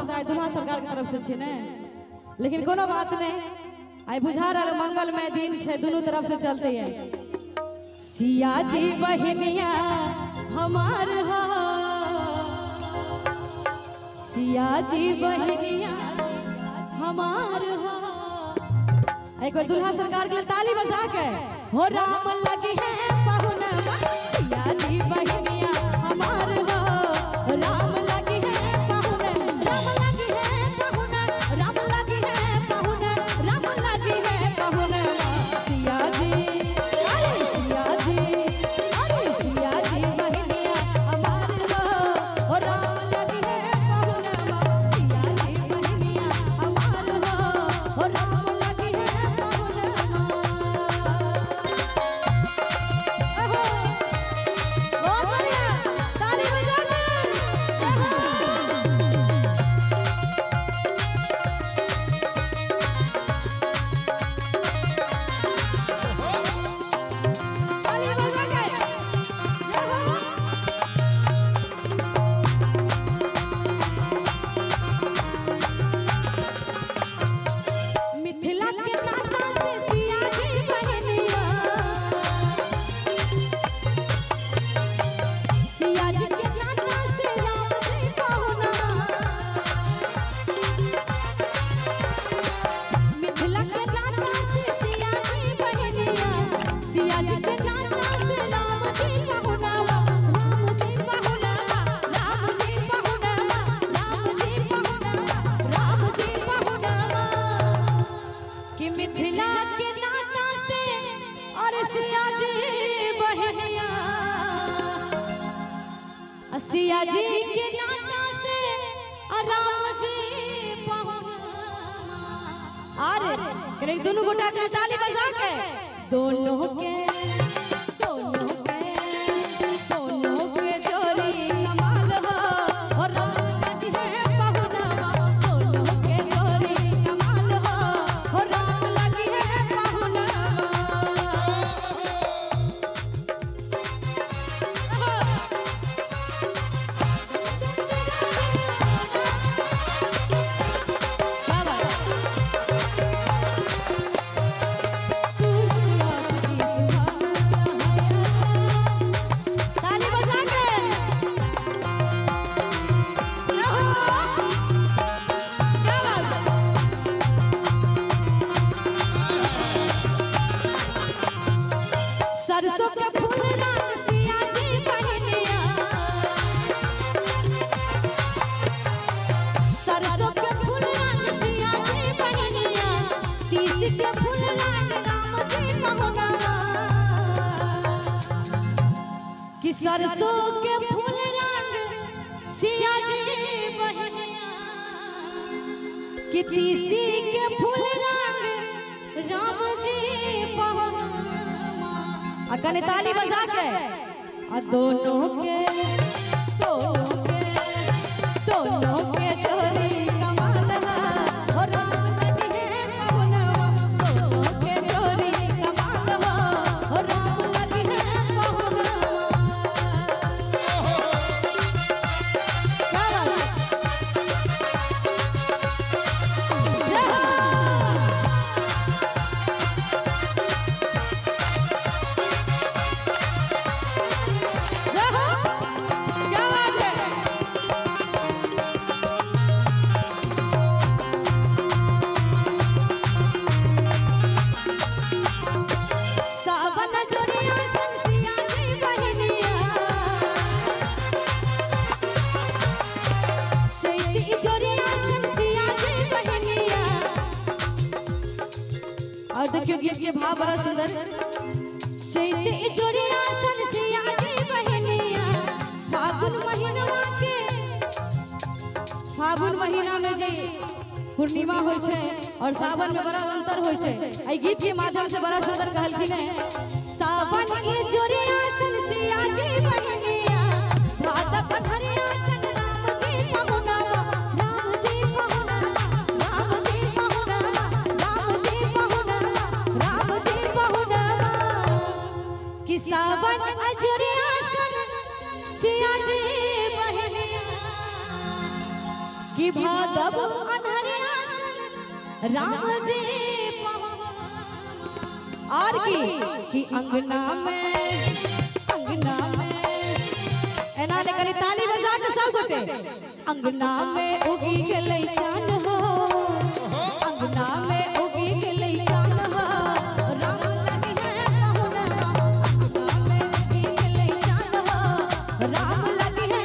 शब्द आए दुल्हा सरकार की तरफ से छे ने, लेकिन कोनो बात नहीं, आई बुझा रहा मंगलमय दिन छे, दोनों तरफ से चलते हैं। सिया जी बहनिया हमार हो, सिया जी बहनिया हमार हो। एक बार दुल्हा सरकार के लिए ताली बजा के हो राम लगी है पहुना, सिया जी बहनिया हमार हो, राम लगी है पहुना, राम लगी है पहुना, राम लगी है पहुना, राम लगी है पहुना। सिया जी अरे सिया जी, अरे सिया जी बहनिया हमार हो, राम लगी है पहुना, सिया जी बहनिया हमार हो, राम लगी है पहुना। बहुत बढ़िया, ताली बजा के ताली बजा के मिथिला के नाता से सिया जी बहनिया, सिया जी के नाता से राम जी पहुना, मिथिला के नाता से सिया जी बहनिया, सिया जी के नाता से राम जी पहुना, राम जी पहुना, राम जी पहुना, राम जी पहुना, राम जी पहुना। कि मिथिला के नाता से और सिया जी बहनिया, सिया जी के नाता से राम जी पहुना। अरे दोनों गोटा के ताली बजा के दोनों के जोड़ी कमाल हो, और राम लगी है पहुना, दोनों के जोड़ी कमाल हो, और राम लगी है पहुना। क्या बात ताली बजा के क्या बात है। सरसों के फूल रात सिया जी बहनिया, सरसों के फूल रात सिया जी बहनिया, तीसी के फूल रात राम जी पहुना। कि सरसों के फूल रंग सिया जी बहनिया, कि तीसी के फूल रंग राम जी पहुना। अकने ताली बजा के दोनों के जोड़ी कमाल हो, और राम लगी है पहुना, दोनों के जोड़ी कमाल हो, और राम लगी है पहुना। क्या बात है। जय हो। जय हो। क्या बात है। सावन जोड़िया सन सिया जी बहनिया, चैती जोड़िया सन सिया जी बहनिया। और देखियो गीत के भाव बड़ा सुंदर। चैती जोड़िया सन सिया जी बहनिया, फागुन महीना में जे पूर्णिमा हो छे और सावन में बड़ा अंतर हो छे। आई गीत के माध्यम से बड़ा सुंदर कहलखिन है। सावन की जोड़िया सन सिया जी बहनिया, भाद पठरिया सन राम जी पहुना, राम जी पहुना, राम जी पहुना, राम जी पहुना, राम जी पहुना। कि सावन अजरिया सन सिया जी बहनिया, कि कि भादव अनहरिया राम जी और की अंगना में एना ने करी ताली बजा के सब गोटे अंगना में उगी गेलै चान हो अंगना में उगी गेलै चान हो राम लगी है पहुना अंगना में उगी गेलै चान हो राम लगी है